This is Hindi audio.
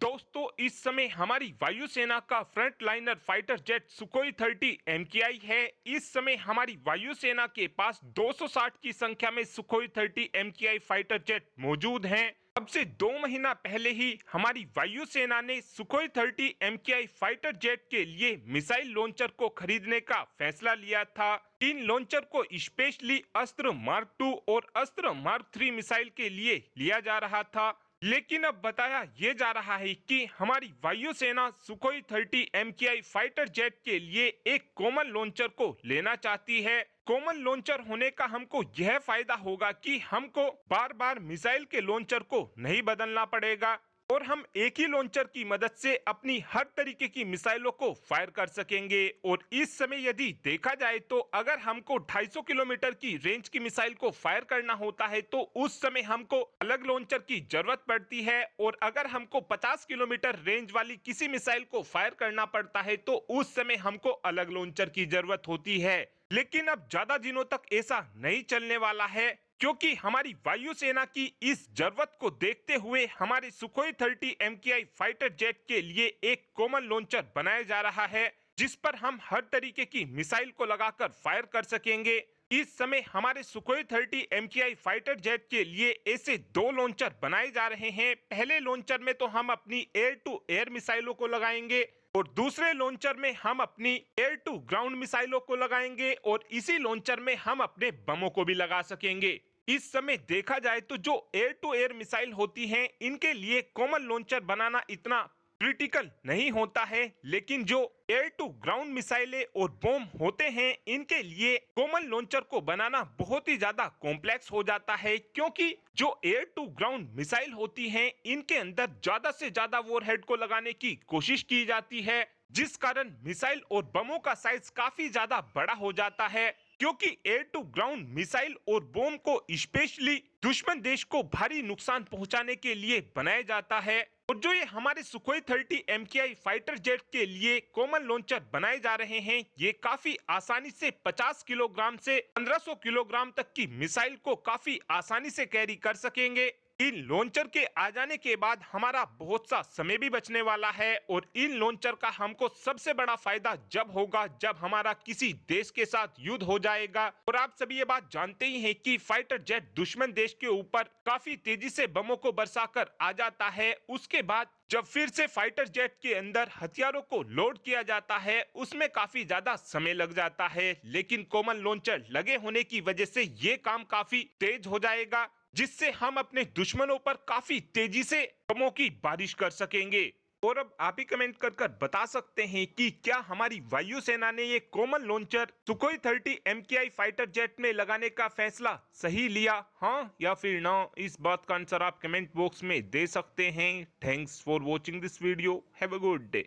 दोस्तों इस समय हमारी वायुसेना का front liner fighter jet Sukhoi 30 MKI है। इस समय हमारी वायुसेना के पास 260 की संख्या में सुखोई 30 MKI फाइटर जेट मौजूद हैं। अब से 2 महीना पहले ही हमारी वायुसेना ने सुखोई 30 MKI फाइटर जेट के लिए मिसाइल लॉन्चर को खरीदने का फैसला लिया था। इन लॉन्चर को स्पेशली अस्त्र मार्क 2 और अस्त्र मार्क 3 मिसाइल के लिए लिया जा रहा था, लेकिन अब बताया ये जा रहा है कि हमारी वायुसेना सुखोई 30 MKI फाइटर जेट के लिए एक कॉमन लॉन्चर को लेना चाहती है। कॉमन लॉन्चर होने का हमको यह फायदा होगा कि हमको बार बार मिसाइल के लॉन्चर को नहीं बदलना पड़ेगा और हम एक ही लॉन्चर की मदद से अपनी हर तरीके की मिसाइलों को फायर कर सकेंगे। और इस समय यदि देखा जाए तो अगर हमको 250 किलोमीटर की रेंज की मिसाइल को फायर करना होता है तो उस समय हमको अलग लॉन्चर की जरूरत पड़ती है, और अगर हमको 50 किलोमीटर रेंज वाली किसी मिसाइल को फायर करना पड़ता है तो उस समय हमको अलग लॉन्चर की जरूरत होती है। लेकिन अब ज्यादा दिनों तक ऐसा नहीं चलने वाला है, क्योंकि हमारी वायुसेना की इस जरूरत को देखते हुए हमारे सुखोई 30 MKI फाइटर जेट के लिए एक कॉमन लॉन्चर बनाया जा रहा है, जिस पर हम हर तरीके की मिसाइल को लगाकर फायर कर सकेंगे। इस समय हमारे सुखोई 30 MKI फाइटर जेट के लिए ऐसे 2 लॉन्चर बनाए जा रहे हैं। पहले लॉन्चर में तो हम अपनी एयर टू एयर मिसाइलों को लगाएंगे और दूसरे लॉन्चर में हम अपनी एयर टू ग्राउंड मिसाइलों को लगाएंगे, और इसी लॉन्चर में हम अपने बमों को भी लगा सकेंगे। इस समय देखा जाए तो जो एयर टू एयर मिसाइल होती हैं, इनके लिए कॉमन लॉन्चर बनाना इतना क्रिटिकल नहीं होता है, लेकिन जो एयर टू ग्राउंड मिसाइलें और बम होते हैं, इनके लिए कॉमन लॉन्चर को बनाना बहुत ही ज्यादा कॉम्प्लेक्स हो जाता है, क्योंकि जो एयर टू ग्राउंड मिसाइल होती हैं, इनके अंदर ज्यादा से ज्यादा वॉरहेड को लगाने की कोशिश की जाती है, जिस कारण मिसाइल और बमों का साइज काफी ज्यादा बड़ा हो जाता है। क्योंकि एयर टू ग्राउंड मिसाइल और बम को स्पेशली दुश्मन देश को भारी नुकसान पहुंचाने के लिए बनाया जाता है, और जो ये हमारे सुखोई 30 MKI फाइटर जेट के लिए कॉमन लॉन्चर बनाए जा रहे हैं, ये काफी आसानी से 50 किलोग्राम से 1500 किलोग्राम तक की मिसाइल को काफी आसानी से कैरी कर सकेंगे। इन लॉन्चर के आ जाने के बाद हमारा बहुत सा समय भी बचने वाला है, और इन लॉन्चर का हमको सबसे बड़ा फायदा जब होगा जब हमारा किसी देश के साथ युद्ध हो जाएगा। और आप सभी ये बात जानते ही हैं कि फाइटर जेट दुश्मन देश के ऊपर काफी तेजी से बमों को बरसाकर आ जाता है। उसके बाद जब फिर से फाइटर जेट के अंदर हथियारों को लोड किया जाता है, उसमें काफी ज्यादा समय लग जाता है, लेकिन कॉमन लॉन्चर लगे होने की वजह से ये काम काफी तेज हो जाएगा, जिससे हम अपने दुश्मनों पर काफी तेजी से बमों की बारिश कर सकेंगे। और अब आप ही कमेंट कर बता सकते हैं कि क्या हमारी वायुसेना ने ये common launcher Sukhoi 30 MKI fighter jet में लगाने का फैसला सही लिया, हाँ या फिर ना? इस बात का आंसर आप कमेंट बॉक्स में दे सकते हैं। Thanks for watching this video. Have a good day.